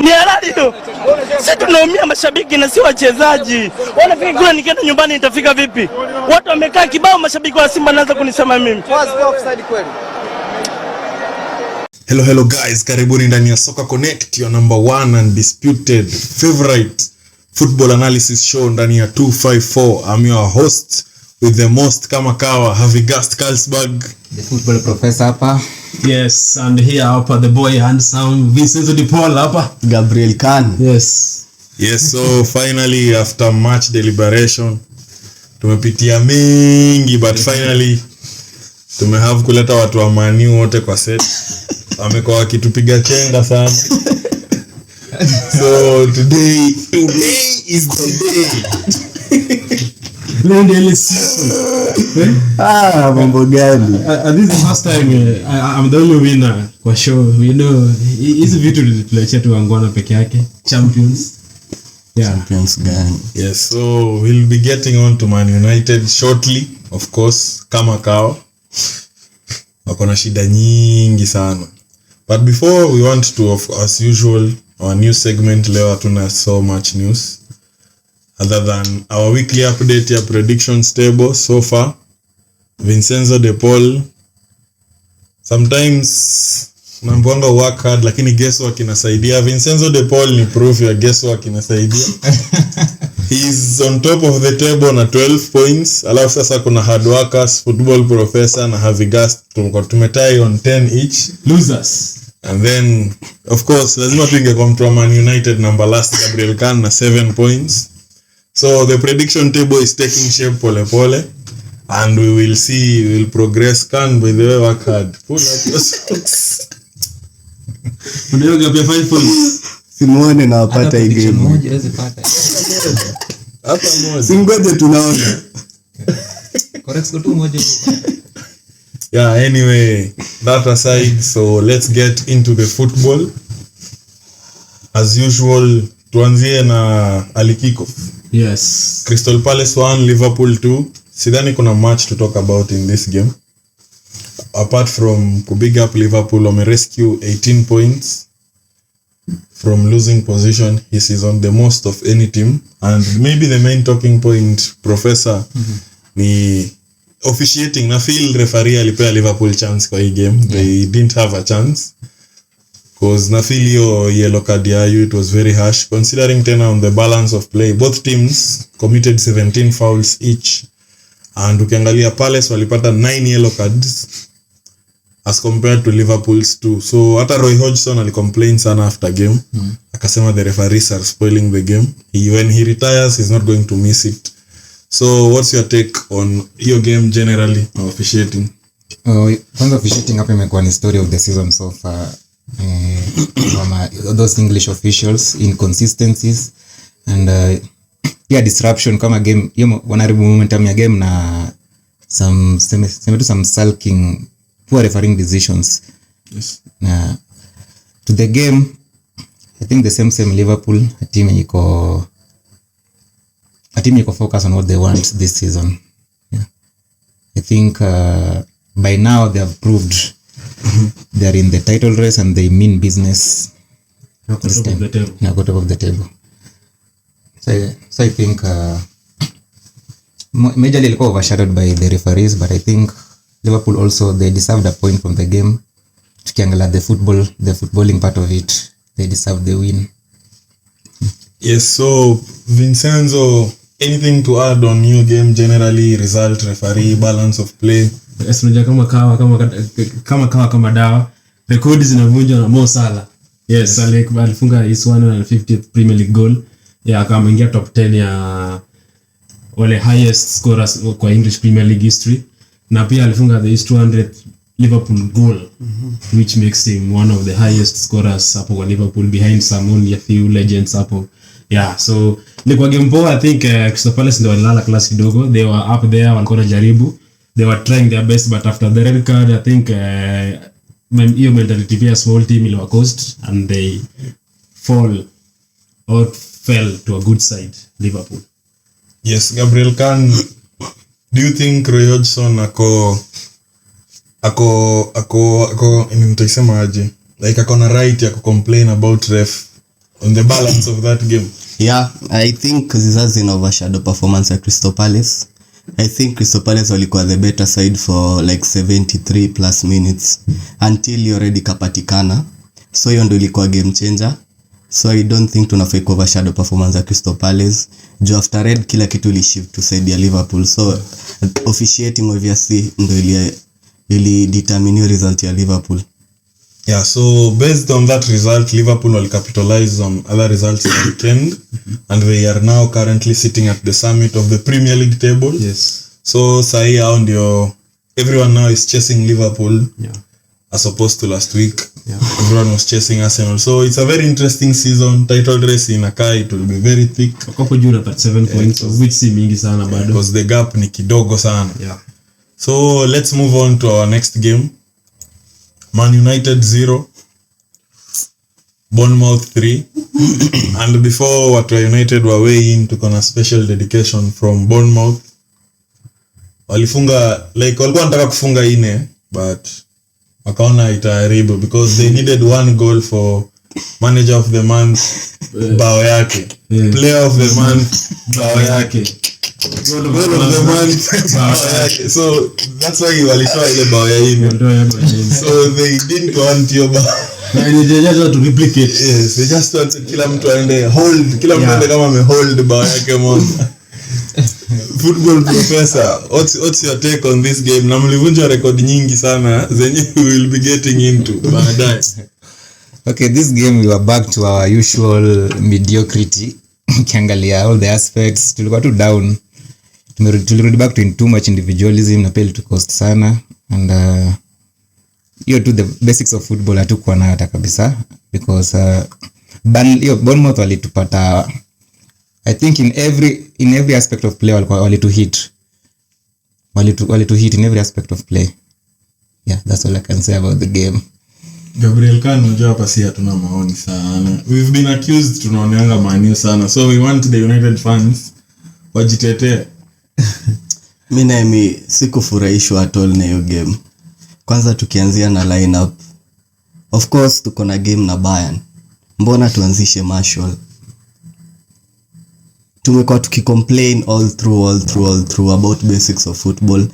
Ni halali hiyo. Sisi tunaumia mashabiki na si wachezaji. Wanafikiri kule nikienda nyumbani nitafika vipi? Watu wamekaa kibao, mashabiki wa Simba naanza kunisema mimi. Offside kweli. Hello guys, karibuni ndani ya Soccer Connect, your number one and disputed favorite football analysis show ndani ya 254. I'm your host with the most kama kawa, Havigast Carlsberg, the football professor hapa. Yes, and here hapa the boy handsome Vincent de Paul hapa, Gabriel Khan. Yes, so finally after much deliberation tumepitia mingi, but finally tumehave kuleta watu wa Man U wote kwa set. Wamekuwa wakitupiga chenga sana. So today is the day. Mambo gani? This is the first time I'm the only winner kwa show. You know, hizi vitu tuliachia tu angwana peke yake. Champions. Yeah. Champions gani? Yes, so we'll be getting on to Man United shortly, of course, kama kao. Wako na shida nyingi sana. But before we want to, as usual, our new segment, leo hatuna so much news other than our weekly update ya predictions table so far. Vincenzo de Paul, sometimes nambuanga work hard lakini guesswork inasaidia. Vincenzo de Paul ni proof ya guesswork inasaidia. He's on top of the table na 12 points. Alafu sasa kuna hard workers, football professor na Havigast tumetai on 10 each. Losers. And then of course lazima tuinge kwa mtu wa Man United number last Gabriel Khan na 7 points. So the prediction table is taking shape pole pole and we will see, we will progress. Khan, by the way, work hard. Pull up your socks. Unayoga pia 5 points. Simuone na wapata hii game. Moja hawezi pata. Hapa moja. Singoje tunaona. Correct tu moja. Yeah, anyway, that aside, so let's get into the football. As usual, tuanzie na alikiko. Yes. Crystal Palace 1, Liverpool 2. Sidhani kuna match to talk about in this game. Apart from big up Liverpool, wame rescue 18 points from losing position. He is on the most of any team. And maybe the main talking point, Professor, ni officiating. Na feel referee alipea Liverpool chance kwa hii game. They didn't have a chance. Because na feel yo yellow card ya you, it was very harsh. Considering tena on the balance of play, both teams committed 17 fouls each. And ukiangalia Palace walipata 9 yellow cards as compared to Liverpool's 2. So hata Roy Hodgson alicomplain sana after game. Akasema the referees are spoiling the game. When he retires, he's not going to miss it. So what's your take on your game generally, officiating? Kwanza officiating hapa imekuwa ni story of the season so far. Those English officials, inconsistencies and disruption kama game hiyo wanaribu momentum ya game na some sulking, poor refereeing decisions. Yes. To the game, I think the same Liverpool, a team iko focus on what they want this season. Yeah. I think by now they have proved they are in the title race and they mean business. Top of the table. Top of the table. So I think majorly ilikuwa overshadowed by the referees, but I think Liverpool also, they deserved a point from the game. Tukiangalia the footballing part of it, they deserved the win. Yes, so Vincenzo, anything to add on new game generally, result, referee, balance of play? Yes, unajua kama dawa. Rekodi zinavunjwa na Mo Salah. Yes, alifunga his 150th Premier League goal. Yeah, kama ingia top 10 ya wale highest scorers kwa English Premier League history. Na pia alifunga the 200th Liverpool goal, which makes him one of the highest scorers hapo kwa Liverpool, behind some only a few legends hapo. Yeah, so ni kwa game poa. I think Crystal Palace ndio walala class kidogo. They were up there, walikuwa wanajaribu. They were trying their best, but after the red card, I think hiyo mentality pia small team iliwa cost and they fell to a good side, Liverpool. Yes, Gabriel Khan, do you think Roy Hodgson ako nitasema aje, like ako na right ya complain about ref on the balance of that game? Yeah, I think zizazi in overshadow performance ya Crystal Palace. I think Crystal Palace walikuwa the better side for like 73 plus minutes until you already kapatikana. So hiyo ndio ilikuwa game changer. So I don't think tunafai overshadow performance ya Crystal Palace. Jo after red kila kitu ili shift to side ya Liverpool. So officiating obviously ndio ili determine result ya Liverpool. Yeah, so based on that result, Liverpool will capitalize on other results in the weekend, and they are now currently sitting at the summit of the Premier League table. Yes. So sahi hao ndio everyone now is chasing Liverpool, as opposed to last week. Everyone was chasing Arsenal. So it's a very interesting season. Title race inakaa it will be very thick. Wako juu na 7 points, of which si mingi sana bado. Because the gap ni kidogo sana. Yeah. So let's move on to our next game. Man United 0, Bournemouth 3. And before watu wa United were way in, tuko na special dedication from Bournemouth. Walikuwa wanataka kufunga 4 but wakaona itaharibu because they needed 1 goal for manager of the month bao yake, player of the month bao yake, goal of the month bao yake. So that's why walitoa ile bao ya yini. So they didn't want your bao. They just want to replicate. Yes, they just want kila mtu aende hold, kila mtu aende kama amehold bao yake moja. Football professor, what's your take on this game? Na mlivunja record nyingi sana zenye we will be getting into baadaye. Okay, this game we were back to our usual mediocrity. Kiangalia all the aspects tulikuwa tu down. Tulirudi back to too much individualism na pale to cost sana, and hiyo to the basics of football hatukuwa nayo hata kabisa, because Bournemouth walitupata, I think in every aspect of play walitu hit in every aspect of play. Yeah, that's all I can say about the game. Gabriel Khan, unajua hapa si hatuna maoni sana. We've been accused tunaoneanga Man U sana. So we want the United fans wajitetee. Mimi sikufurahishwa at all na hiyo game. Kwanza tukianzia na lineup. Of course tuko na game na Bayern. Mbona tuanzishe Marshall? Tumekuwa tukicomplain all through about basics of football.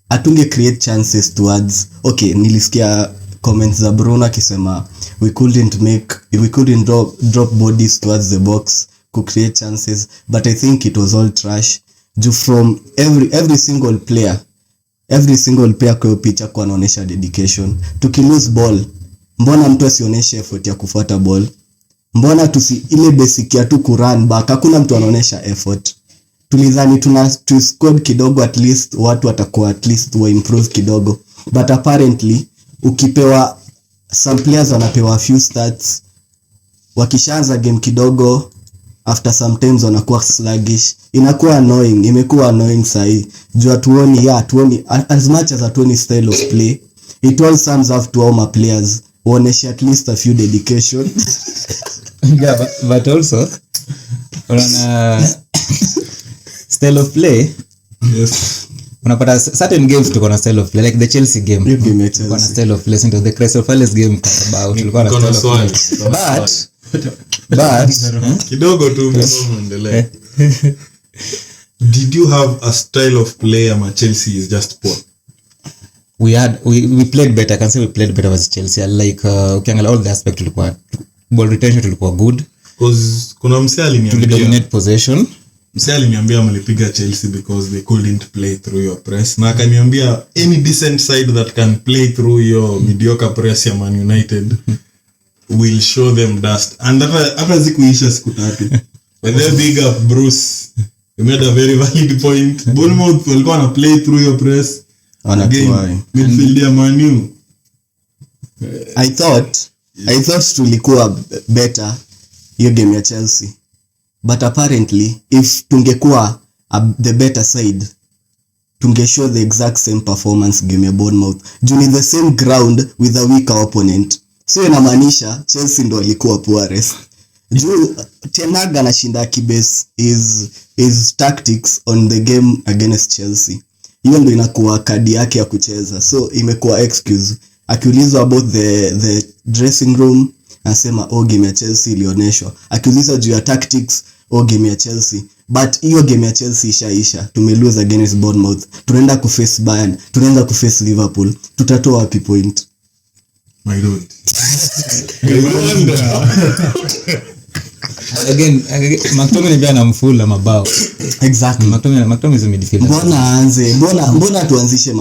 Atunge create chances towards. Okay, nilisikia comments za Bruno akisema we couldn't drop bodies towards the box to create chances, but I think it was all trash. From every single player kwa picha kwa anaonyesha dedication. Tukilose ball, mbona mtu asionyeshe effort ya kufuata ball? Mbona ile basic ya tu kurun back, hakuna mtu anaonyesha effort? Tulidhani tu squad kidogo, at least watu watakuwa at least wa improve kidogo, but apparently ukipewa some players wanapewa few stats, wakishaanza game kidogo after sometimes wanakuwa sluggish, inakuwa annoying. Imekuwa annoying sahi juu tuoni as much as atuoni style of play. It all sums up to all my players waoneshe at least a few dedication. Yeah, but also on style of play. Yes. Unapata certain games tuko na style of play, like the Chelsea game. Tuko na style of play, into the Crystal Palace game about tulikuwa na style of play. But kidogo tu muendelee. Did you have a style of play ama Chelsea is just poor? We played better. I can say we played better as Chelsea. Like ukiangalia all the aspect tulikuwa ball retention tulikuwa good, because kuna msee aliniambia dominate possession. Msee aliniambia mlipiga Chelsea because they couldn't play through your press, na akaniambia any decent side that can play through your mediocre press ya Man United will show them dust. And after zikuisha siku 3 when they big up Bruce, you made a very valid point. Bournemouth walikuwa na play through your press again, midfield ya Man U. I thought tulikuwa better hiyo game ya Chelsea, but apparently if tungekuwa the better side tungeshow the exact same performance game ya Bournemouth. Juu the same ground with a weaker opponent. So inamaanisha Chelsea ndo walikuwa poorest. Juu Tenaga anashinda kibase is tactics on the game against Chelsea. Hiyo ndo inakuwa kadi yake ya kucheza. So imekuwa excuse. Akiulizwa about the dressing room, anasema game ya Chelsea ilionyeshwa. Akiuliza juu ya tactics, game ya Chelsea. But hiyo game ya Chelsea ishaisha. Tumelose against Bournemouth. Tunaenda kuface Bayern, tunaenda kuface Liverpool. Tutatoa wapi point? My lord. Again McTominay pia anamfula mabao. Exactly. McTominay is a midfielder. Mbona tuanzishe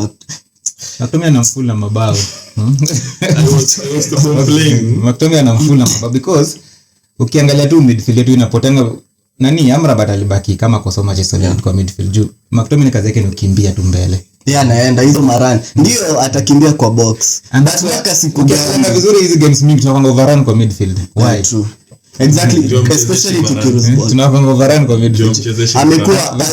McTominay anamfula mabao. McTominay anamfula mabao because ukiangalia tu midfield tu inapotenga nani Amrabat alibaki kama kwa Manchester United kwa midfield juu. McTominay kazi yake ni kukimbia tu mbele. Anaenda hizo marani. Ndio atakimbia kwa box. But waka siku gani vizuri hizi games mingi tunapanga overrun kwa midfield. Why? True. Exactly, especially tukirespond. Tunapanga overrun kwa midfield. Amekuwa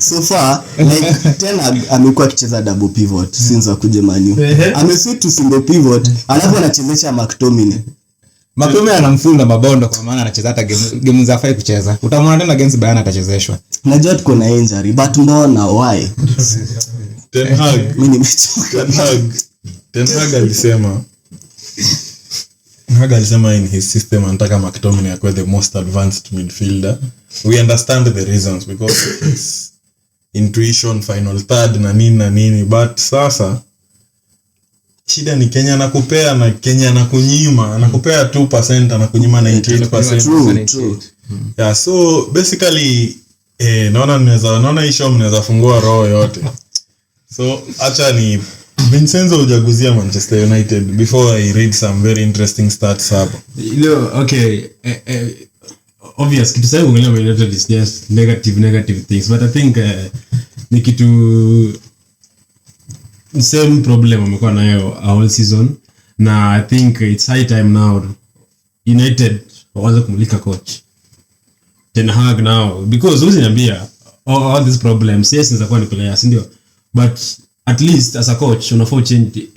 so far like tena amekuwa akicheza double pivot since akuje Man U. Ameswitch to single pivot, alafu anachezesha McTominay anamfunga mabondo kwa maana anacheza hata game za fai kucheza. Utamwona tena against Bayern atachezeshwa. Najua tuko na injury but mbona why? Ten Hag. Mimi nimechoka. Ten Hag alisema in his system anataka McTominay akwe the most advanced midfielder. We understand the reasons because it's intuition, final third na nini but sasa shida ni Kenya anakupea na Kenya anakunyima, anakupea 2% anakunyima 98%. True. Yeah, so basically naona hii show mnaweza fungua roho yote. So acha ni Vincenzo hujaguzia Manchester United before I read some very interesting stats hapo. Okay, obvious kitu sasa unaelewa United is just negative things, but I think ni kitu same problem amekuwa nayo all season, na I think it's high time now United waanze kumulika coach Ten Hag now, because usiniambia all these problems yes nitakuwa ni players ndio, but at least as a coach unafaa change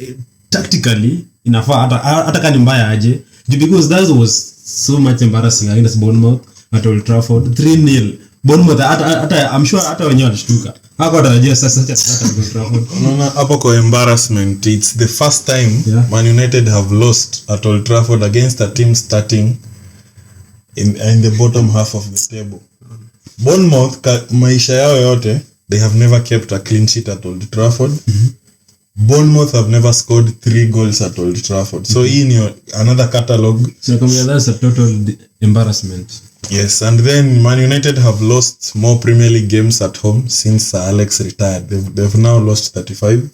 tactically, inafaa hata kama ni mbaya aje, because that was so much embarrassing against Bournemouth at Old Trafford 3-0. Bournemouth hata I'm sure hata wenyewe walishtuka. Hako watarajia sasa hata Old Trafford. Unaona hapo kwa embarrassment, it's the first time Man United have lost at Old Trafford against a team starting in the bottom half of the table. Bournemouth maisha yao yote they have never kept a clean sheet at Old Trafford. Bournemouth have never scored 3 goals at Old Trafford. So hii ni another catalog. So that's a total embarrassment. Yes, and then Man United have lost more Premier League games at home since Sir Alex retired. They've now lost 35.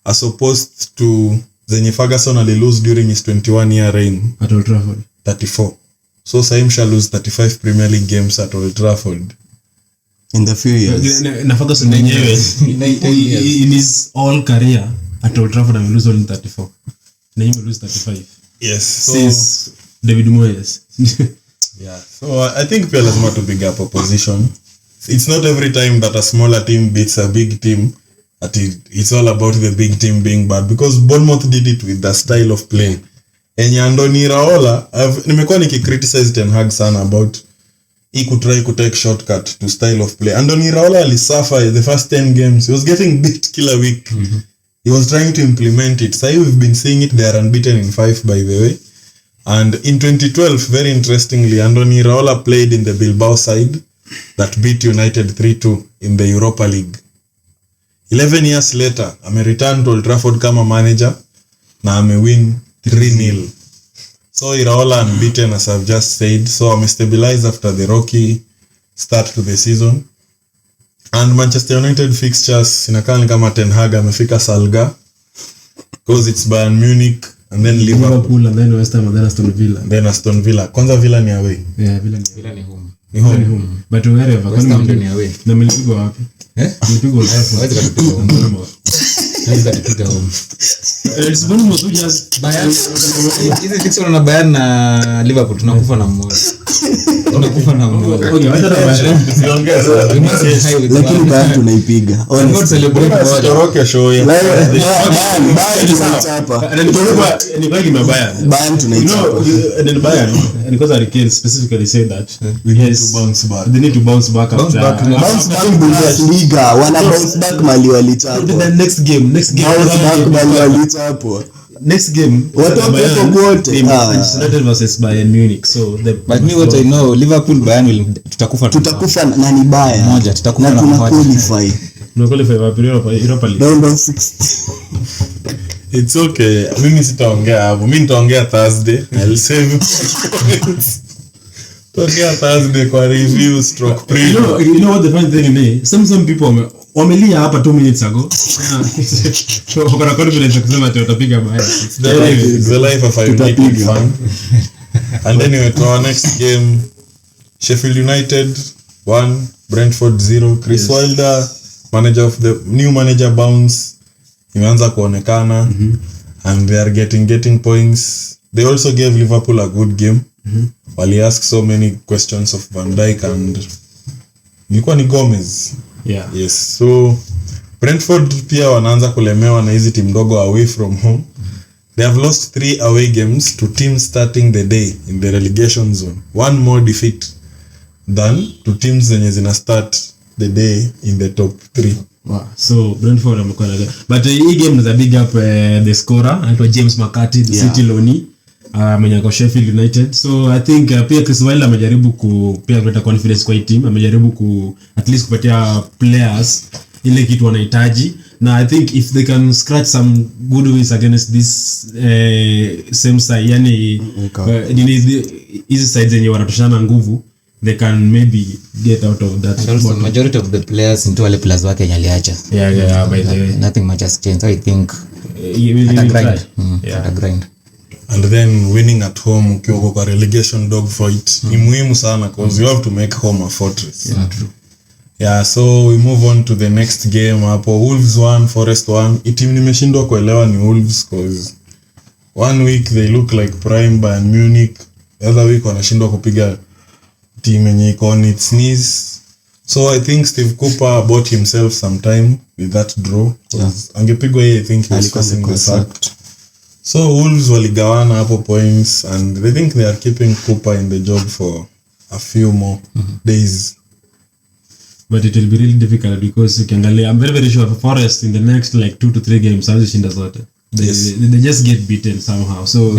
As opposed to zenye Ferguson lose during his 21-year reign at Old Trafford 34. So Saim shall lose 35 Premier League games at Old Trafford in the few years. Na Ferguson mwenyewe in his all career at Old Trafford ame lose only 34. Na yeye lose 35. Yes. So since David Moyes. Yeah. So I think pia lazima to big up opposition. It's not every time that a smaller team beats a big team that it's all about the big team being bad, because Bournemouth did it with the style of play. Andoni Raola, nimekuwa nikicriticize Ten Hag sana about he could try to take shortcut to style of play. Andoni Raola alisuffer the first 10 games. He was getting beat kila week. He was trying to implement it. So we've been seeing it. They are unbeaten in 5 by the way. And in 2012, very interestingly, Andoni Raola played in the Bilbao side that beat United 3-2 in the Europa League. 11 years later, ame return to Old Trafford kama manager na ame win 3-0. So Raola unbeaten, as I've just said. So ame stabilize after the rocky start to the season. And Manchester United fixtures inakaa kama Ten Hag amefika Salga, because it's Bayern Munich and then Liverpool and then West Ham and then Aston Villa. Kwanza Villa ni away. Yeah, Villa ni home. But wherever West Ham ni away. Na mlipigwa wapi? Mlipigwa wapi? Hawezi kupiga home. Hawezi kupiga home. It's Bournemouth just Bayern. Hizi fixture na Bayern na Liverpool tunakufa na mmoja. Okay, wacha tuongeze. Lakini Bayern tunaipiga. Not celebrate moja. Roke show ya. Bayern tunaichapa. Ni bagi na Bayern. Bayern tunaichapa. And then Bayern, and because Harry Kane specifically said that We need to bounce back. They need to bounce back Bounce back. Bundesliga wana bounce back mali walichapa. The next game bounce back mali walichapa. kuchapwa. Next game Watu wa Pep wote. United versus Bayern Munich. So But me what I know, Liverpool Bayern will Tutakufa na ni baya. Moja, tutakufa na na tuna moja. qualify. no qualify for Europa League. Round of 60. It's okay. Mimi sitaongea hapo. Mimi nitaongea Thursday. I'll save Tutaongea Thursday kwa review stroke preview. You know what the funny thing is? Some people wamelia hapa 2 minutes ago. So kuna confidence kusema ati watapiga Bayern. It's the life of a United fan. And anyway, to our next game, Sheffield United 1, Brentford 0. Chris Wilder, manager of the new manager bounce, imeanza kuonekana, and they are getting points. They also gave Liverpool a good game. Wali ask so many questions of Van Dijk and ilikuwa ni Gomez. Yeah. Yes. So Brentford pia wanaanza kulemewa na hizi team ndogo away from home. They have lost 3 away games to teams starting the day in the relegation zone. One more defeat than to teams zenye zina start the day in the top 3. Wow. So Brentford amekuwa na but hii game is a big up the scorer anaitwa James McCarthy, the City Loni mwenye kwa Sheffield United. So I think pia Chris Wilder amejaribu pia kuleta confidence kwa hii team, amejaribu at least kupatia players ile kitu wanahitaji, na I think if they can scratch some good wins against this same side, yani hizi sides zenye wanatoshana nguvu, they can maybe get out of that. Also, majority of the players into wale players wake nyaliacha. Yeah, by the way. Nothing much has changed. So I think at a grind. And then winning at home ukiwa kwa relegation dogfight ni muhimu sana because you have to make home a fortress. Yeah, true. Yeah, so we move on to the next game hapo. Wolves 1, Forest 1. Team nimeshindwa kuelewa ni Wolves cause one week they look like prime Bayern Munich, the other week wanashindwa kupiga team yenye iko on its knees. So I think Steve Cooper bought himself some time with that draw. Angepigwa yeye, I think he was facing the sack. So Wolves waligawana hapo points and they think they are keeping Cooper in the job for a few more days. But it will be really difficult because ukiangalia, I'm very sure for Forest in the next like 2 to 3 games hawezi zote. They just get beaten somehow. So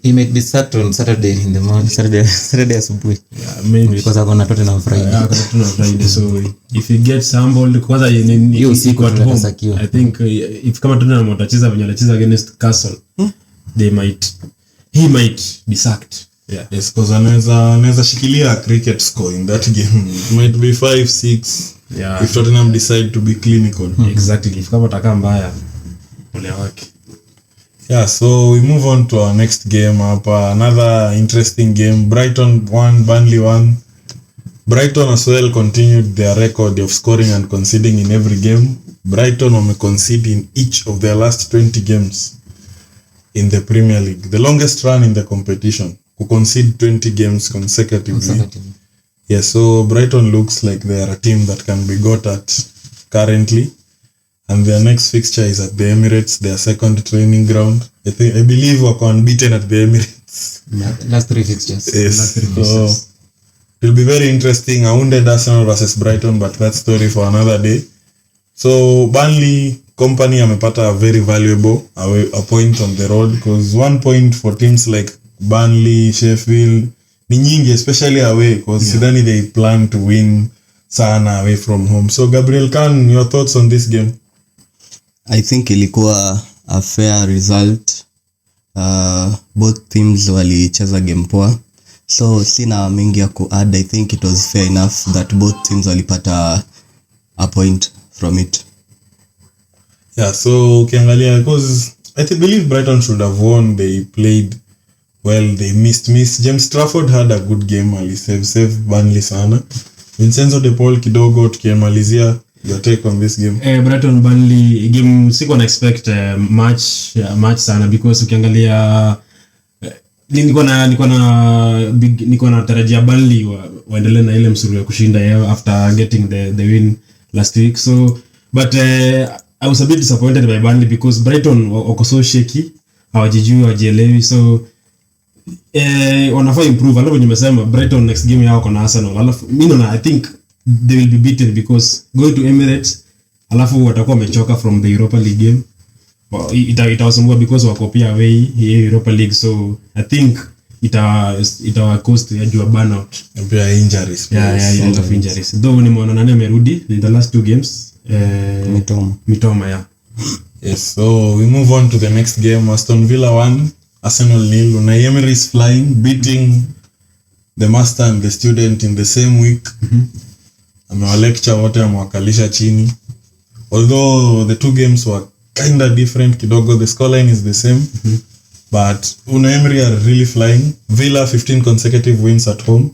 he might be sacked on Saturday in the morning, Saturday asubuhi. Yeah, maybe because akona Tottenham Friday. So if he gets humbled kwanza hiyo siku at home, atasakiwa. I think if kama Tottenham watacheza venye wanacheza against Castle, he might be sacked. Yeah. Yes, because anaweza shikilia cricket score in that game. It might be 5-6 if Tottenham decide to be clinical. Exactly. If kama atakaa mbaya ole wake. Yeah, so we move on to our next game hapa. Another interesting game. Brighton 1, Burnley 1. Brighton as well continued their record of scoring and conceding in every game. Brighton wame-concede in each of their last 20 games in the Premier League. The longest run in the competition. Concede 20 games consecutively. Yeah, so Brighton looks like they are a team that can be got at currently. And their next fixture is at the Emirates, their second training ground. I believe wako unbeaten at the Emirates. Last 3 fixtures. Yes. So it will be very interesting. I wounded Arsenal versus Brighton, but that story for another day. So Burnley company amepata a very valuable a point on the road because 1 point for teams like Burnley, Sheffield ni nyingi, especially away because sidhani they plan to win sana away from home. So Gabriel Khan, your thoughts on this game? I think ilikuwa a fair result. Both teams walicheza game poa. So sina mengi ya ku-add. I think it was fair enough that both teams walipata a point from it. Yeah, so ukiangalia because I believe Brighton should have won. They played well, they missed. James Trafford had a good game, alisave Burnley sana. Vincenzo De Paul kidogo tukimalizia. Your take on this game? Brighton Burnley game siko na expect match sana because ukiangalia niko na tarajia Burnley waendelee na ile msuru ya kushinda after getting the win last week. So but I was a bit disappointed by Burnley because Brighton wako so shaky, hawajijui, hawajielewi. So wanafaa improve. Alafu nimesema Brighton next game yao kuna Arsenal. Alafu mimi naona I think they will be beaten because going to Emirates alafu watakuwa wamechoka from the Europa League game. itawasumbua because wako pia away hii Europa League, so I think itawa cost ya jua burnout pia injuries. Yeah, of injuries. Though nimeona nani amerudi in the last 2 games, Mitoma. Yes, so we move on to the next game. Aston Villa 1, Arsenal 0. Unai Emery is flying, beating the master and the student in the same week. Amewalecture wote, amewakalisha chini. Although the 2 games were kind of different kidogo, the scoreline is the same. But Unai Emery are really flying. Villa 15 consecutive wins at home.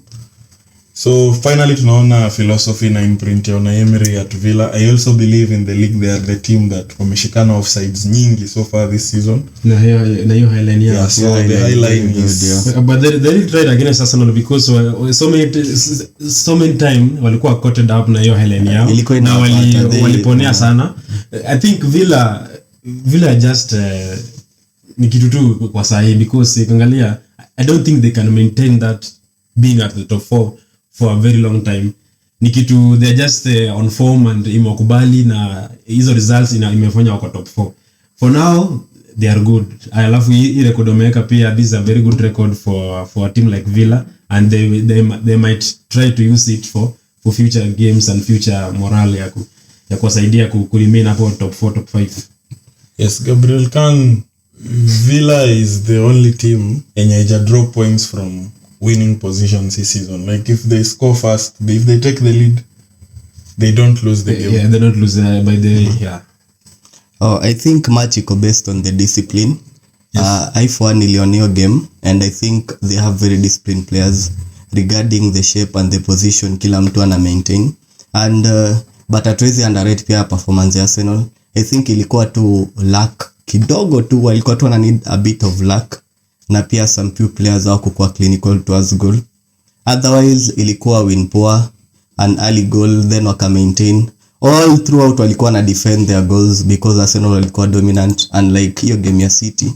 So finally tunaona philosophy na imprint ya Unai Emery at Villa. I also believe in the league they are the team that wameshikana offsides nyingi so far this season. Na hiyo highline ya. Yeah, so the highline is but they tried against Arsenal because so many time walikuwa caught up na hiyo highline yao na waliponea sana. I think Villa just ni kitu tu kwa sahi because ukiangalia I don't think they can maintain that being at the top 4 for a very long time. Ni kitu they're just on form and imekubali na hizo results imefanya wako top 4 for now. They are good. Alafu hii record wameweka pia, this is a very good record for a team like Villa, and they might try to use it for future games and future morale ya kuwasaidia ku remain hapo top 4 top 5. Yes, Gabriel Khan, Villa is the only team enye haija drop points from winning positions this season. Like if they score fast, if they take the lead, they don't lose the game. Yeah, they don't lose by the I think match iko based on the discipline. Yes. I for one nilionio game, and I think they have very disciplined players regarding the shape and the position kila mtu ana maintain, and but hatuwezi underrate pia performance ya Arsenal. I think ilikuwa tu luck kidogo tu, walikuwa tu wana need a bit of luck, na pia some few players wako kwa clinical towards goal. Otherwise ilikuwa win poor, an early goal, then waka maintain all throughout, walikuwa na defend their goals because Arsenal walikuwa dominant, unlike hiyo game ya City.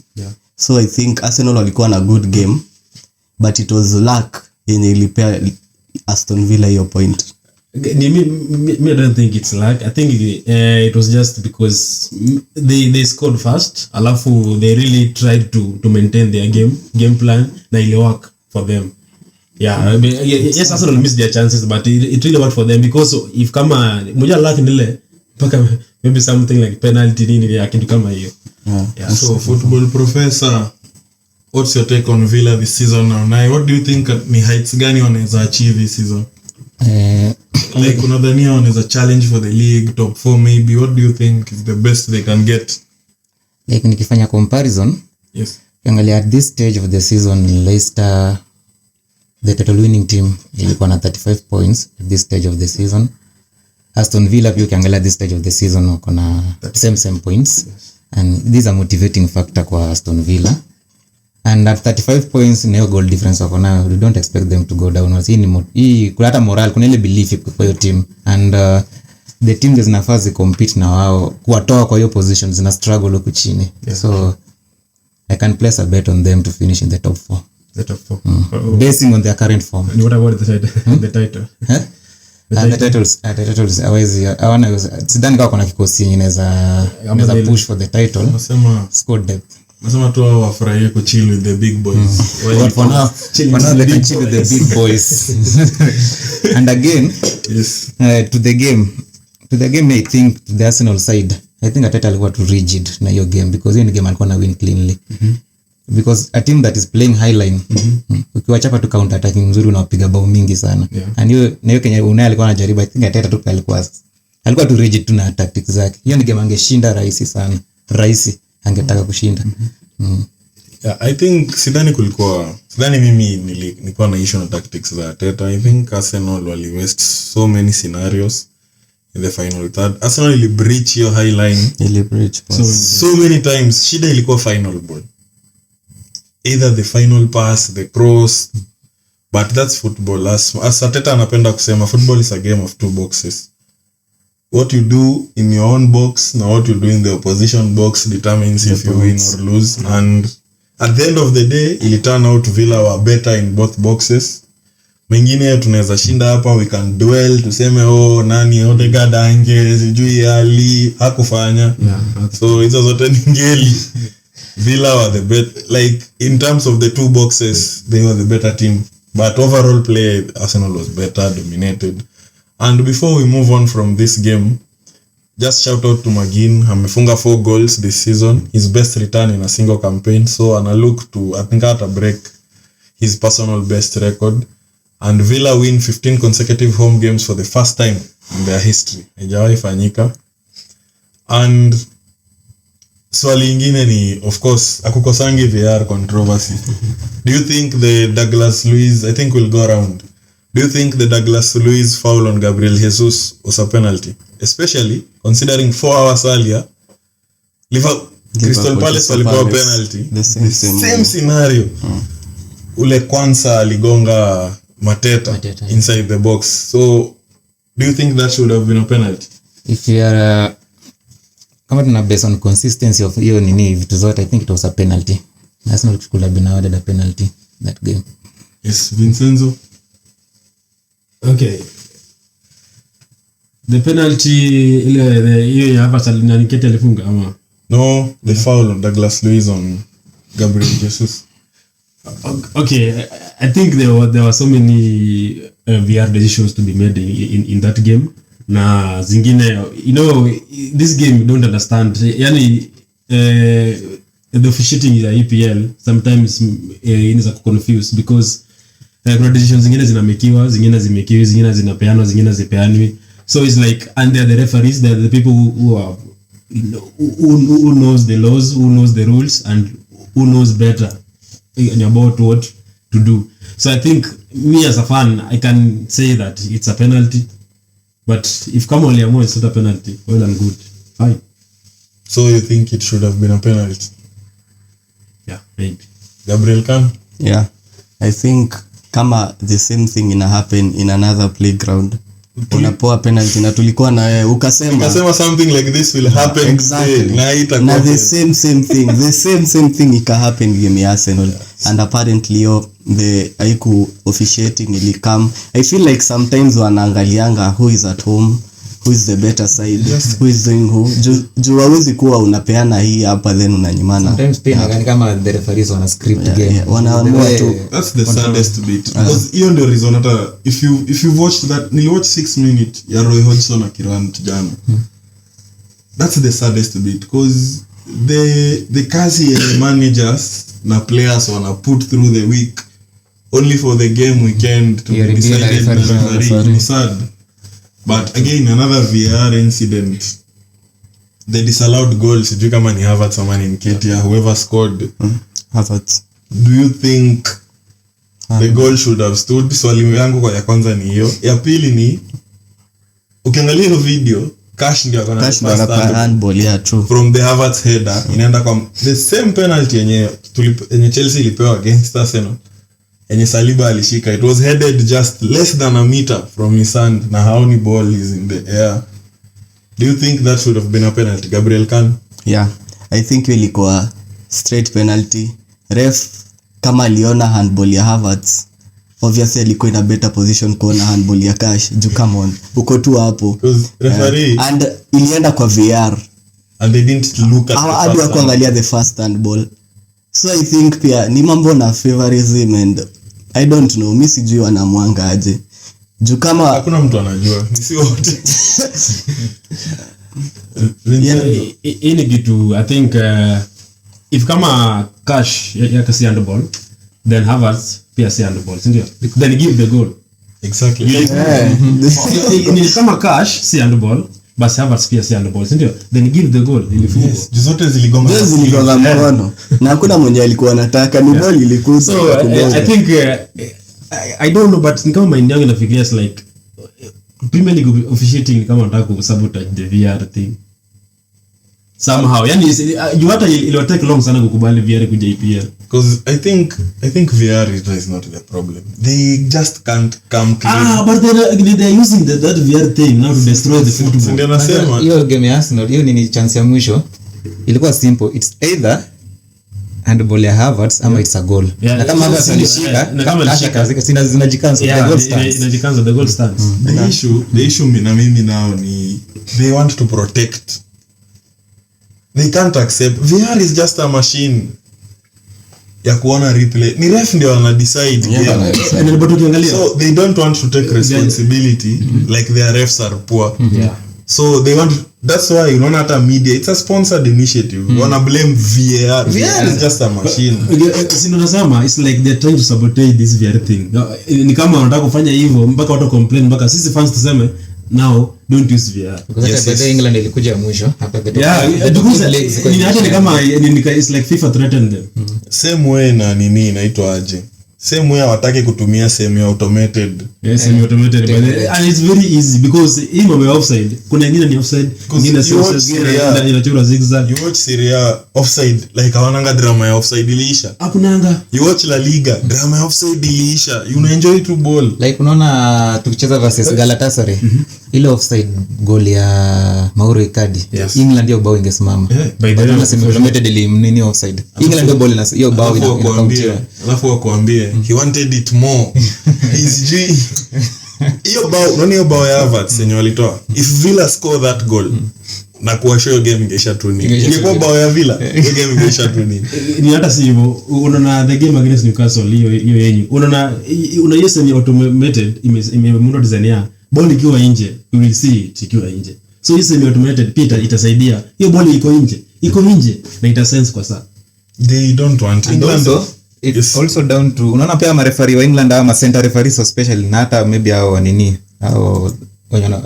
So I think Arsenal walikuwa na good game, but it was luck yenye ilipea Aston Villa hiyo point. Me I don't think it's luck. I think it was just because they scored fast, alafu they really tried to maintain their game plan, na ili work for them. Yes, Arsenal missed their chances, but it really worked for them because if kama moja luck nile paka maybe something like penalty nini ya kitu kama hiyo. So football professor, what's your take on Villa this season now? Now what do you think ni heights gani wanaweza achieve this season? Like unadhania wanaweza challenge for the league top 4 maybe? What do you think is the best they can get? Like nikifanya comparison, yes, ukiangalia at this stage of the season, Leicester, the title winning team, ilikuwa na 35 points at this stage of the season. Aston Villa pia ukiangalia at this stage of the season wako na same points. And this is a motivating factor kwa Aston Villa. And at 35 points, no goal difference wako na, we don't expect them to go down. Hii kuna hata morale, kuna ile belief kwa hiyo team, and the team zinafaa compete na wao kuwatoa kwa hiyo position, zina struggle huko chini. So I can place a bet on them to finish in the top 4. The top 4. Basing on their current form. And what about the title? The title. The titles hawezi, hawana, sidhani kama kuna kikosi inaweza push for the title. Nasema squad depth. Nasema tu wao wafurahie ku chill with the big boys. But for now they can chill with the big boys. And again, yes, to the game, I think the Arsenal side, I think Arteta alikuwa too rigid na hiyo game, because hiyo ni game alikuwa na win cleanly. Because a team that is playing high line, ukiwachapa tu counter attacking mzuri unawapiga bao mingi sana. And hiyo Kenya Unai alikuwa anajaribu, I think Arteta tu alikuwa too rigid tu na tactics zake. Hiyo ni game angeshinda rahisi sana. Rahisi angetaka kushinda. Yeah, I think sidhani mimi nilikuwa na issue na tactics za Arteta. I think Arsenal wali waste so many scenarios in the final third. Arsenal ili breach your high line. So many times. Shida ilikuwa final ball. Either the final pass, the cross, but that's football. As Arteta anapenda kusema, football is a game of 2 boxes. What you do in your own box na what you do in the opposition box determines if you win or lose. And at the end of the day, it turned out Villa were better in both boxes. mengine tunaweza shinda hapa, we can duel tuseme nani Odegaard ange sijui Ali hakufanya. So hizo zote ni ngeli. Villa were the bet, like in terms of the two boxes they were the better team, but overall play Arsenal was better, dominated. And before we move on from this game, just shout out to Magin. Amefunga 4 goals this season, his best return in a single campaign, so ana look to I think at a break his personal best record. And Villa win 15 consecutive home games for the first time in their history. Haijawahi fanyika. And swali ingine ni, of course, akukosangi VAR controversy. Do you think the Douglas Luiz, I think we'll go around. Do you think the Douglas Luiz foul on Gabriel Jesus was a penalty? Especially considering 4 hours earlier, Crystal Palace walipewa penalty. The same scenario. Ule kwanza aligonga Mateta inside the box. So, do you think that should have been a penalty? If you are kama tuna based on consistency of hiyo nini vitu zote, I think it was a penalty. Arsenal could have been awarded a penalty that game. Yes, Vincenzo. Okay. The penalty ile hiyo ya hapa Salina Nikete alifunga ama? No, the foul on Douglas Luiz on Gabriel Jesus. Okay, I think there were so many VR decisions to be made in that game. Na zingine, this game you don't understand. Yani the officiating ya EPL sometimes inaweza kuconfuse because kuna decisions zingine zinamekiwa, zingine zimekiwi, zingine zinapeanwa, zingine zipeanwi. So it's like, and they're the referees, they're the people who are who knows the laws, who knows the rules, and who knows better about what to do. So I think me as a fan, I can say that it's a penalty. But if Kamol Yamo is not a penalty, well and good, fine. So you think it should have been a penalty? Yeah, maybe. Gabriel Khan? Yeah, I think kama the same thing ina happen in another playground. Unapoa penalty na tulikuwa na wewe ukasema something like this will happen. Exactly. Na the same thing ika happen game ya Arsenal. And apparently the aiku officiating ili come. I feel like sometimes wanaangalianga who is at home, who is the better side, who is doing who. Juu hawezi kuwa unapeana hii hapa then unanyimana. Sometimes pia kama the referees wana script game. Wanaamua tu. That's the saddest bit. Because hiyo ndio reason hata if you watch that, niliwatch 6 minutes ya Roy Hodgson akirant jana. That's the saddest bit because the kazi ya managers na players wana put through the week only for the game weekend to be decided by referee. It's sad. But again, another VAR incident. They disallowed goals. Sijui kama ni Havertz ama ni Nketiah, whoever scored. Havertz. Do you think the goal should have stood? Swali yangu kwa ya kwanza ni hiyo. Ya pili ni ukiangalia hiyo video, Cash ndio akona handball, yeah, true. From the Havertz header inaenda kwa the same penalty yenye Chelsea ilipewa against Arsenal. Yenye Saliba alishika, it was headed just less than a meter from his hand na haoni ball is in the air. Do you think that should have been a penalty, Gabriel Khan? Yeah, I think ilikuwa straight penalty. Ref kama aliona handball ya Havertz, obviously alikuwa in a better position kuona handball ya Cash. Ju come on, uko tu hapo. Referee and ilienda kwa VAR and they didn't look at hadi kuangalia the first handball. So I think pia ni mambo na favorism and I don't know, mimi sijui wanamwanga aje. Juu kama hakuna mtu anajua, ni si wote. Ini kitu I think if kama Cash yakasi handball then Havertz pia si handball, sindio? Then give the goal. Exactly. Ni kama Cash si handball, basi Havertz pia si handball, sindio? Then give the goal. Yes, zote ziligonga mkono. Na hakuna mwenye alikuwa anataka, ni ball ilikuwa. So I think I don't know, but ni kama mind yangu inafikiria like Premier League officiating kama wanataka kusabotage the VAR thing somehow. Yani you hata it take long sana kukubali VAR kuja EPL because I think VAR is not the problem. They just can't come clean. But they're using that VAR thing now to destroy the football. Ndio nasema hiyo game ya Arsenal hiyo ni chance ya mwisho. Ilikuwa simple, it's either handball ya Havertz ama it's a goal. Yeah, Na kama Havertz alishika, na kama alishika sina zinajicancel the goal stands. inajikanza the goal stands. The issue mimi now ni they want to protect. They can't accept. VAR is just a machine ya kuona replay. Ni ref ndio ana decide. And but ukiangalia So they don't want to take responsibility like their refs are poor. So they want, that's why unaona hata media, it's a sponsored initiative. Wanna blame VAR. VAR is just a machine. Sino nasema it's like they're trying to sabotage this very thing. Ni kama wanataka kufanya hivyo mpaka watu complain mpaka sisi fans tuseme now don't use VR. Because England ilikuja mwisho hapa the hata ni kama it's like FIFA threatened them. Same way na nini inaitwa aje? Same way hawataki kutumia semi automated. Yes, semi automated and it's very easy because hii mambo ya offside kuna nyingine ni offside, nyingine si offside, inachora zigzag. You watch Serie A offside like hawananga drama ya offside iliisha. Hakunanga. You watch La Liga drama ya offside iliisha. You enjoy to ball. Like unaona tukicheza versus Galatasaray ile offside goal ya Mauro Icardi, England ndio bao ingesimama. By the way, semi automated ile nini offside. England ndio ball na hiyo bao inakuambia. Alafu wakuambie he wanted it more. Hiyo bao, unaona hiyo bao ya Havertz yenye walitoa. If Villa score that goal na kuwashow hiyo game ingeisha tu nini. Ingekuwa bao ya Villa, hiyo game ingeisha tu nini. Ni hata si hivyo. Unaona the game against Newcastle hiyo yenyu. Unaona hiyo semi automated imemundo design ya ball ikiwa nje, you will see it ikiwa nje. So hiyo semi automated pia itasaidia. Hiyo ball iko nje na ita sense kwa saa. They don't want England. It's also down to unaona pia mareferee wa England ama center referees especially na hata maybe hao nini au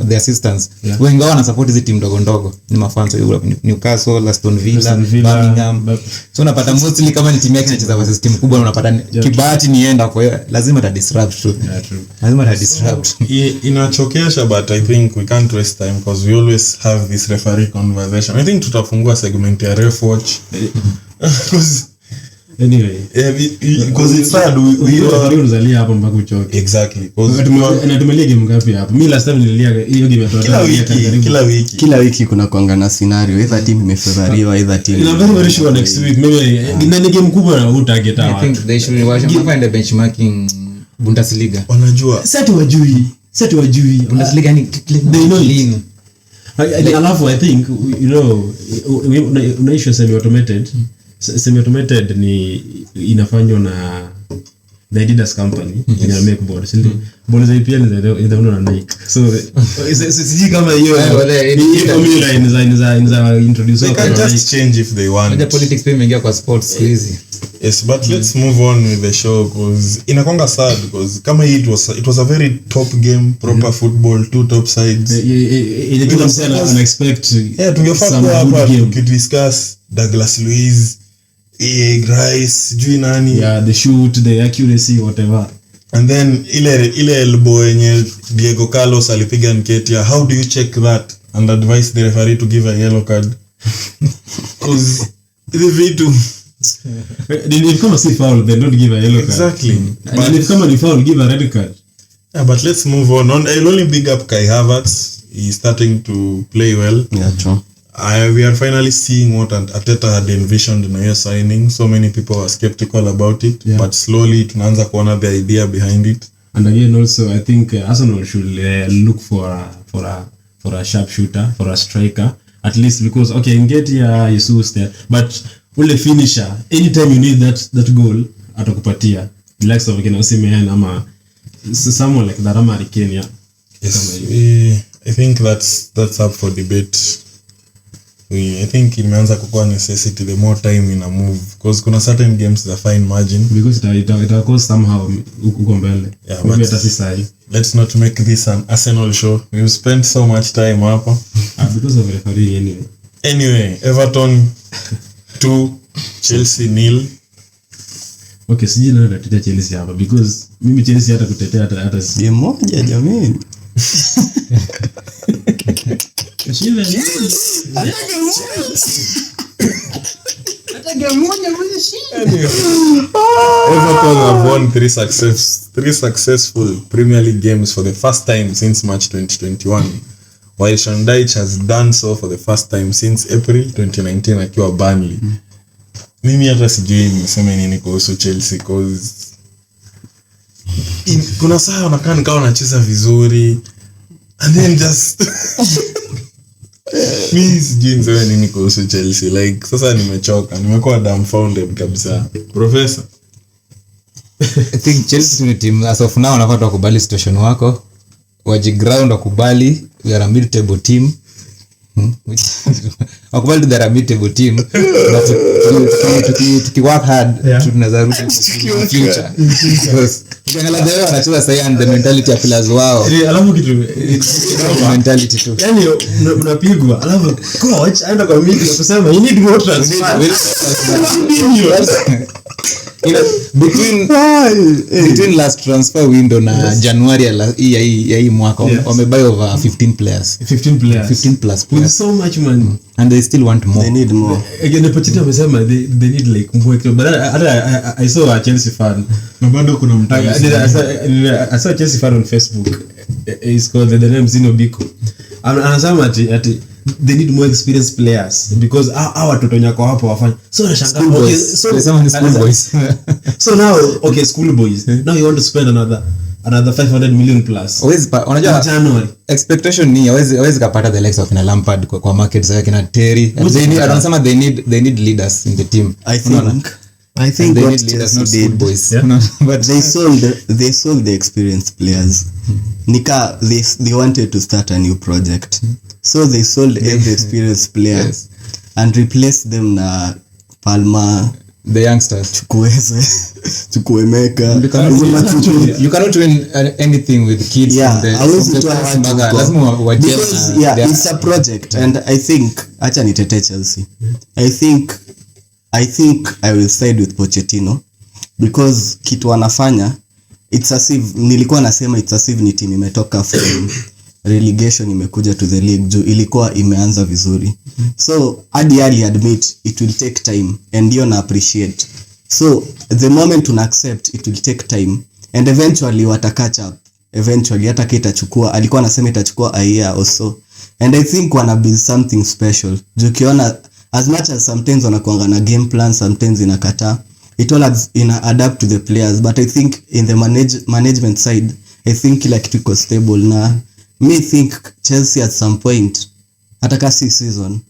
the assistants wengi wana support hizi timu ndogo ni mafans wa Newcastle, Aston Villa, Birmingham. So unapata mostly kama ni timu yake inacheza versus timu kubwa unapata kibahati nienda kwa hiyo lazima ta disrupt tu. Lazima ta disrupt. Inachokesha but I think we can't waste time because we always have this referee conversation. I think tutafungua segment ya ref watch. Because anyway because it's sad we unazalia hapo mpaka uchoke. Exactly because tumelia game ngapi hapo? Mimi last time nililia hiyo game kila wiki kuna kuanga na scenario either team imefavoriwa either team ina very sure next week maybe ni game kubwa na utarget hapo. I think they should watch find the benchmarking Bundesliga. Wanajua sasa wajui Bundesliga ni they know clean. Alafu I think you know una issue semi automated ni inafanywa na the Adidas company ina make boards ndio boards za EPL ndio na Nike. So siji kama hiyo formula inza introduce they can just change if they want. The politics pia imeingia kwa sports hizi. Yes, but let's move on with the show because inakonga sad because kama it was a very top game, proper football, two top sides. Ilikuwa sana unexpect. Tungefaa kwa hapa tukidiscuss Douglas Luiz, Grice, juu nani. The shoot, the accuracy, whatever. And then ile elbow yenye Diego Carlos alipiga Nketiah. How do you check that and advise the referee to give a yellow card? Because the vitu if kama si foul then don't give a yellow card. Exactly. And if kama ni foul give a red card. Yeah, but let's move on. I'll only big up Kai Havertz. He's starting to play well. Yeah, true. We are finally seeing what Arteta had envisioned in a signing. So many people were skeptical about it, but slowly tunaanza kuona the idea behind it. And again, also I think Arsenal should look for a sharpshooter, for a striker, at least because okay, Nketiah Jesus there, but ule finisher anytime you need that goal atakupatia. The likes of Osimhen ama someone like that ama Kenya. Yes, I think that's up for debate. I think imeanza kukua necessity the more time in a move because kuna certain games that fine margin because it cost somehow uko mbele. Yeah, maybe hata sisi. Let's not make this an Arsenal show. We've spent so much time hapa because of referee anyway. Everton 2 Chelsea 0. Okay, siji na natetea Chelsea hapa because mimi Chelsea hata kutetea hata game moja jamani. Everton have won 3 successful Premier League games for the first time since March 2021, while Shandai has done so for the first time since April 2019 akiwa Burnley. mimi hata sijui niseme nini kuhusu Chelsea cause kuna saa wanakaa nikawa wanacheza vizuri and then just mimi sijui niseme nini kuhusu Chelsea like sasa nimechoka, nimekuwa dumbfounded kabisa. Professor, I think Chelsea ni team as of now wanafaa kubali situation wako, wajiground wakubali we are a mid table team. Wakubali they are a mid table team, but tuki work hard tunaweza rudi in future because ukiangalia the way wanacheza sasa and the mentality ya players wao, alafu kitu mentality tu yani unapigwa alafu coach aenda kwa meeting na kusema you need more transfer. Between last transfer window na January ya hii mwaka wamebuy over 15 players 15 plus with so much money and they still want more. They need more. Again, Pochettino amesema they need like more, but I saw a Chelsea fan na bado kuna mtu I saw a Chelsea fan on Facebook. It's called the name Zino Biko. Anasema ati they need more experienced players because our watoto nyako hapo wafanya so nashangaa. Okay, so school boys so now okay, school boys now you want to spend another 500 million plus. Unajua January expectation ni hawezi kapata the likes of na Lampard kwa market zake kina Terry. Anasema they need leaders in the team. I think they what need leaders, not Chelsea school did, boys. but they sold the experienced players. Nika they wanted to start a new project, so they sold every experienced player and replaced them na Palma, the youngsters. Chukwuemeka. You cannot win anything with kids from the lazima because it's a project and I think acha nitete Chelsea. I think I will side with Pochettino because kitu wanafanya it's as if nilikuwa nasema it's as if ni team imetoka from relegation imekuja to the league juu ilikuwa imeanza vizuri, so hadi admit it will take time and you na appreciate, so the moment una accept it will take time and eventually wata catch up, eventually hata kitachukua, alikuwa anasema itachukua a year or so, and I think wana build something special juu kiona as much as sometimes wanakuanga na game plan, sometimes inakata, it all adapt to the players, but I think in the management side I think kila kitu iko stable na me think Chelsea at some point ataka season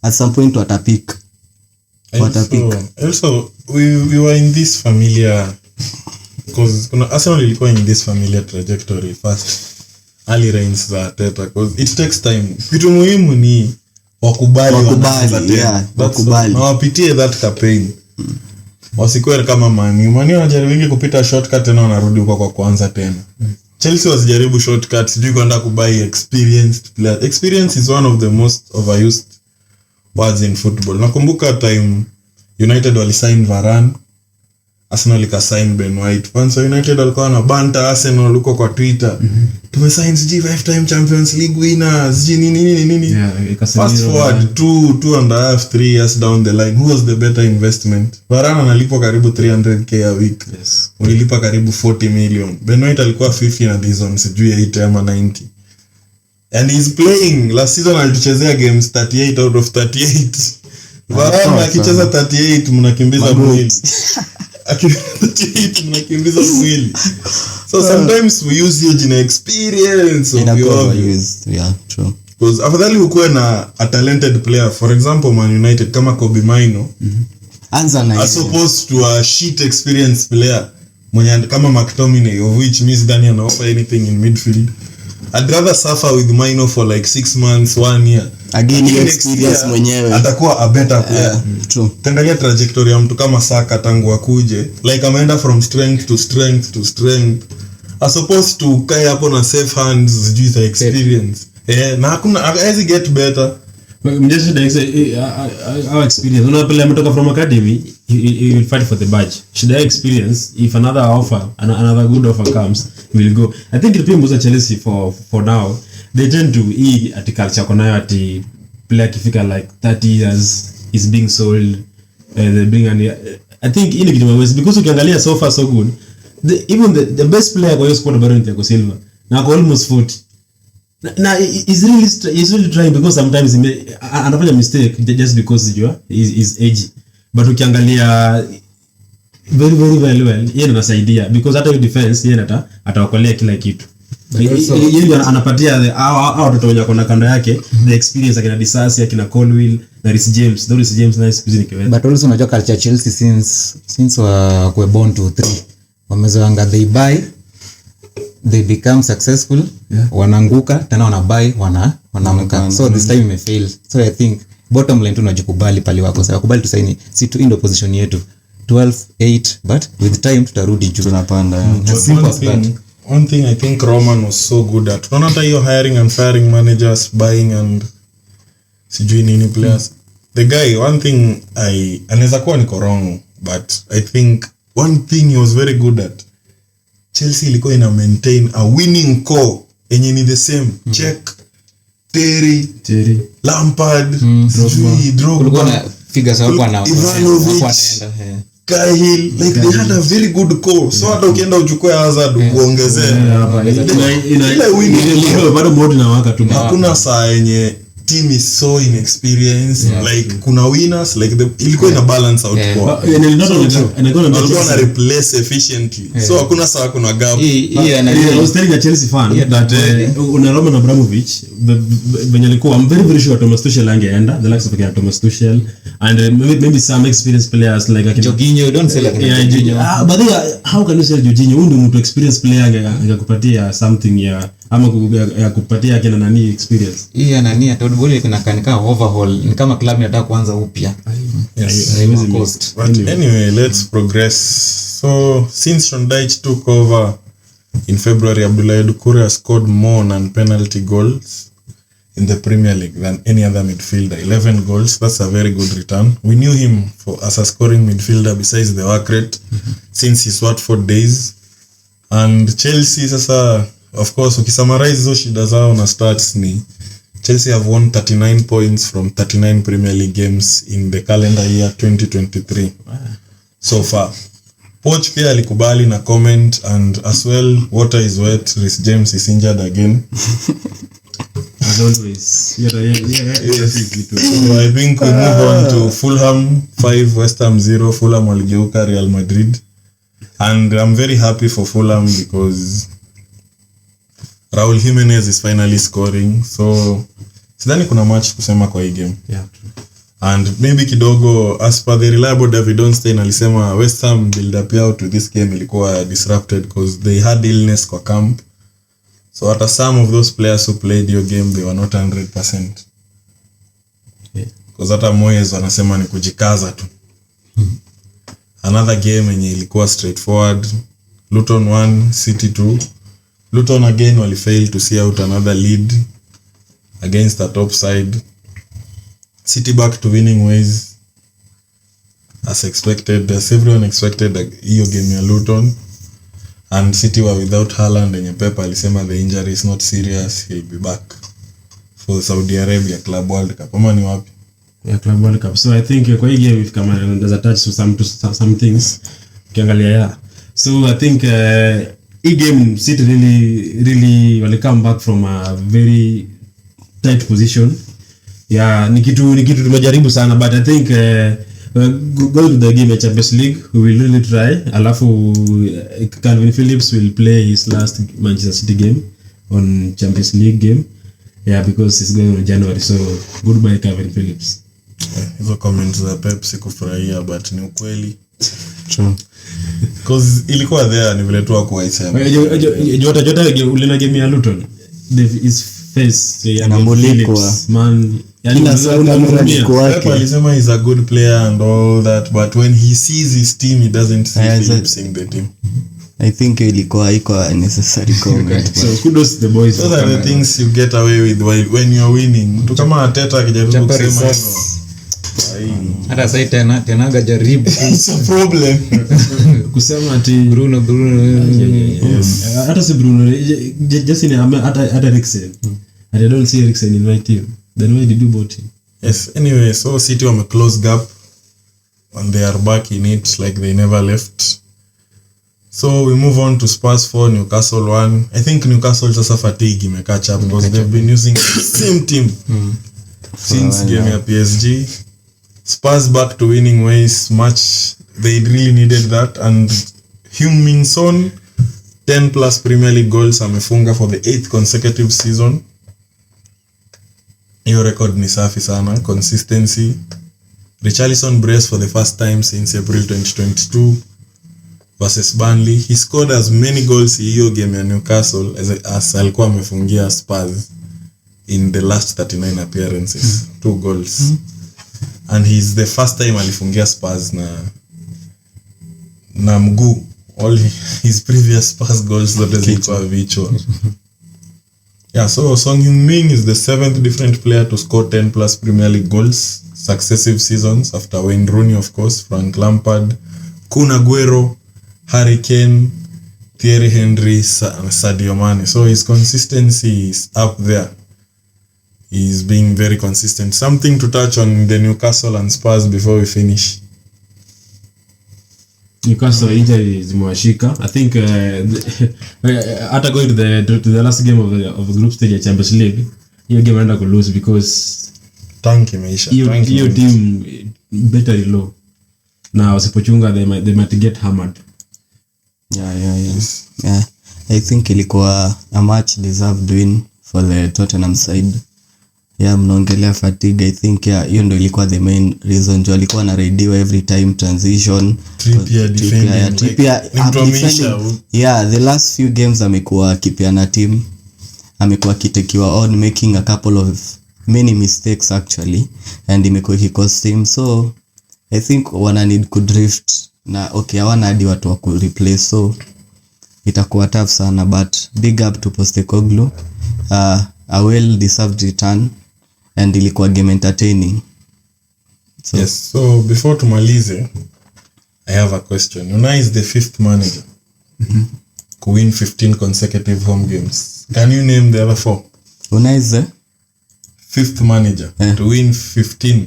at some point watapik. Also we were in this familiar because kuna Arsenal ilikuwa in this familiar trajectory first early reigns za Arteta because it takes time. Kitu muhimu ni wakubali na wapitie that campaign. Wasikuwe kama Mani wanajaribu kupita shortcut tena wanarudi huko kwa kwanza tena. Chelsea wasijaribu shortcut, sijui kwenda kubuy experienced players. Experience is one of the most overused words in football. Nakumbuka time United walisign Varane, Arsenal ikasign Ben White. Fans wa United walikuwa na banta Arsenal huko kwa Twitter. Tumesign 5-time Champions League winners, nini. Fast forward 2.5-3 years down the line, who was the better investment? Varane analipwa karibu 300k a week. Yes. Ulilipa karibu 40 million. Ben White alikuwa 50 na Dizon sijui 8 ama 90. And he's playing. Last season alichezea games 38 out of 38. Varane akicheza 38 mnakimbiza mwili. Mnakimbiza mwili. So sometimes we use your gene experience of your true. Because afadhali ukuwe na a talented player, for example Man United kama Kobe Maino, anza na as opposed to a shit experienced player mwenye kama McTominay, of which means Daniel no offer anything in midfield. I'd rather suffer with Maino for like 6 months, 1 year. Again experience mwenyewe atakuwa a better player. True. Tangalia trajectory ya mtu kama Saka tangu akuje, like ameenda from strength to strength to strength, as opposed to kai hapo na safe hands with the experience. Na hakuna hawezi get better. Mjeshi da our experience. Unapeleka mtoka from academy, he will fight for the badge. Should I experience if another good offer comes, he will go. I think it will Chelsea for now. They tend to at culture konayo at player kifika like 30 years is being sold. They bring I think in the because ukiangalia so far so good. Even the best player kwa hiyo squad bado ni Thiago Silva. Na almost 40. Now he's really trying because sometimes anafanya mistake just because he's age. but ukiangalia very very very well yeye anasaidia because hata hiyo defense yeye atawakolea kila kitu. Yeye anapatia hao watoto wenye kona kando yake the experience akina Disasi akina Colwill na Reece James. Reece James na siku hizi kiweza. But also unajua culture Chelsea since were born to 3 wamezoanga they buy, they become successful, wananguka tena wanabuy wanaamka. So this time imefail. So I think bottom line tunajikubali pale wako. Sasa kubali tusaini si tu in position yetu 12-8 but with time tutarudi juu tunapanda. One thing I think Roman was so good at. Unaona hata hiyo hiring and firing managers, buying and sijui nini players. The guy, one thing anaweza kuwa niko wrong, but I think one thing he was very good at. Chelsea ilikuwa ina maintain a winning core enye ni the same. Check Terry, Lampard, Drogba. Kulikuwa na figures hapo Ivanovic, Cahill, like they had a very good core. So hata ukienda uchukue Hazard uongezee. Ile winning bado mode na waka tu. Hakuna saa yenye team is so inexperienced, like kuna winners, like ilikuwa ina balance out kwa walikuwa na replace efficiently, so hakuna saa kuna gap. I was telling a Chelsea fan that una Roman Abramovich venye alikuwa I'm very very sure Thomas Tuchel angeenda the likes of Thomas Tuchel and maybe some experienced players like Jorginho. Don't say like Jorginho, but how can you sell Jorginho? Huyu mtu experienced player angekupatia something ya ama ya kupatia kina nani experience hii nani atodball inakaa overhaul, ni kama club inataka kuanza upya. But anyway, let's progress. So since Sean Dyche took over in February, Abdoulaye Doucouré has scored more non-penalty goals in the Premier League than any other midfielder. 11 goals. That's a very good return. We knew him as a scoring midfielder besides the work rate since his Watford days. And Chelsea sasa, of course, ukisummarize hizo shida zao na stats ni Chelsea have won 39 points from 39 Premier League games in the calendar year 2023 so far. Poch pia alikubali na comment, and as well, water is wet, Reece James is injured again. as always. So I think we move on to Fulham 5 West Ham 0. Fulham waligeuka Real Madrid, and I'm very happy for Fulham because Raul Jimenez is finally scoring. So sidhani kuna match kusema kwa hii game. Yeah. And maybe kidogo as per the reliable David Ornstein alisema West Ham build up yao to this game ilikuwa disrupted because they had illness kwa camp. So hata some of those players who played your game, they were not 100%. Because hata Moyes wanasema ni kujikaza tu. Another game yenye ilikuwa straightforward. Luton 1, City 2. Luton again wali fail to see out another lead against the top side. City back to winning ways as expected, as everyone expected hiyo game ya Luton. And City were without Haaland, and Pep alisema the injury is not serious, he'll be back for Saudi Arabia Club World Cup. Ama ni wapi? Yeah, Club World Cup. So I think kwa hii game if kama there's a touch to some things ukiangalia yeah. So I think hii game City really will come back from a very tight position. Yeah, ni kitu tumejaribu sana, but I think going to the game at Champions League we will really try. Alafu Calvin Phillips will play his last Manchester City game on Champions League game. Yeah, because it's going on January. So goodbye Calvin Phillips. Hizo comments za Pep sikufurahia, but ni ukweli. True. Because ilikuwa there ni vile tu hakuwa isema. Jota ulina game ya Luton. His face anamulikwa man, kila saa anamulikwa. Pep alisema he's a good player and all that, but when he sees his team he doesn't see Phillips in the team. I think ilikuwa haiko necessary comment. So kudos the boys. Those are the things you get away with when you're winning. Mtu kama Arteta akijaribu kusema hivyo. Hata sasa tena gajaribu. It's a problem. Kusema ati Bruno. Hata si Bruno, just in hata Eriksen. I don't see Eriksen in my team. Then why did you bought him? Yes, anyway, so City wame close gap and they are back in it like they never left. So we move on to Spurs 4, Newcastle 1. I think Newcastle just fatigue may catch up because they've been using the same team since game ya PSG. Spurs back to winning ways. Much they really needed that. And Heung-min Son 10 plus Premier League goals amefunga for the 8th consecutive season. Hiyo record ni safi sana. Consistency. Richarlison brace for the first time since April 2022 versus Burnley. He scored as many goals hiyo game ya Newcastle as alikuwa amefungia Spurs in the last 39 appearances. 2 goals. And he's the first time alifungia Spurs na mguu. All his previous Spurs goals zote zilikuwa vichwa. Yeah, so Son Heung-min is the 7th different player to score 10 plus Premier League goals successive seasons after Wayne Rooney, of course, Frank Lampard, Kun Aguero, Harry Kane, Thierry Henry, Sadio Mane. So his consistency is up there. He's being very consistent. Something to touch on the Newcastle and Spurs before we finish. Newcastle injury zimewashika. I think hata going to the last game of the group stage ya Champions League, hiyo game anaenda ku lose because Tank imeisha. Hiyo team better low. Na wasipochunga they might get hammered. Yeah. I think ilikuwa a match deserved win for the Tottenham side. Yeah, mnaongelea fatigue. I think hiyo ndio ilikuwa the main reason. Jo alikuwa na readiwa every time transition. Trippier defending. Yeah, the last few games amekuwa akipeana team. Amekuwa akitekiwa on, making a couple of many mistakes actually, and imekuwa cost him. So I think wana need to drift na okay, hawana hadi watu wa ku replace, so itakuwa tough sana, but big up to Postecoglou. A well deserved return and ilikuwa game entertaining. So, yes, so before tumalize, I have a question. Unai is the 5th manager to win 15 consecutive home games. Can you name the other 4? Unai is the 5th manager to win 15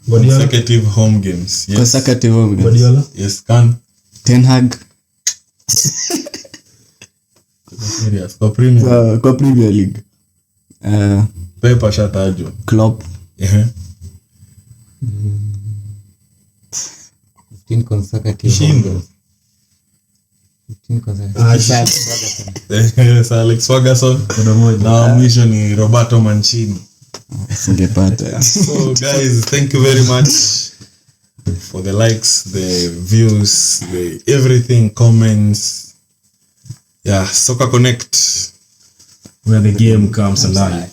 consecutive home games. Yes. Consecutive home games. Guardiola? Yes, can. Ten Hag. Serious. Kwa Premier League. Pep ashatajwa. Klopp. 15 consecutive. 15 consecutive. Yes, Alex Ferguson. Na mwisho ni Roberto Mancini. Singepata. So guys, thank you very much for the likes, the views, the everything, comments. Yeah, Soccer Connect, where the game comes alive.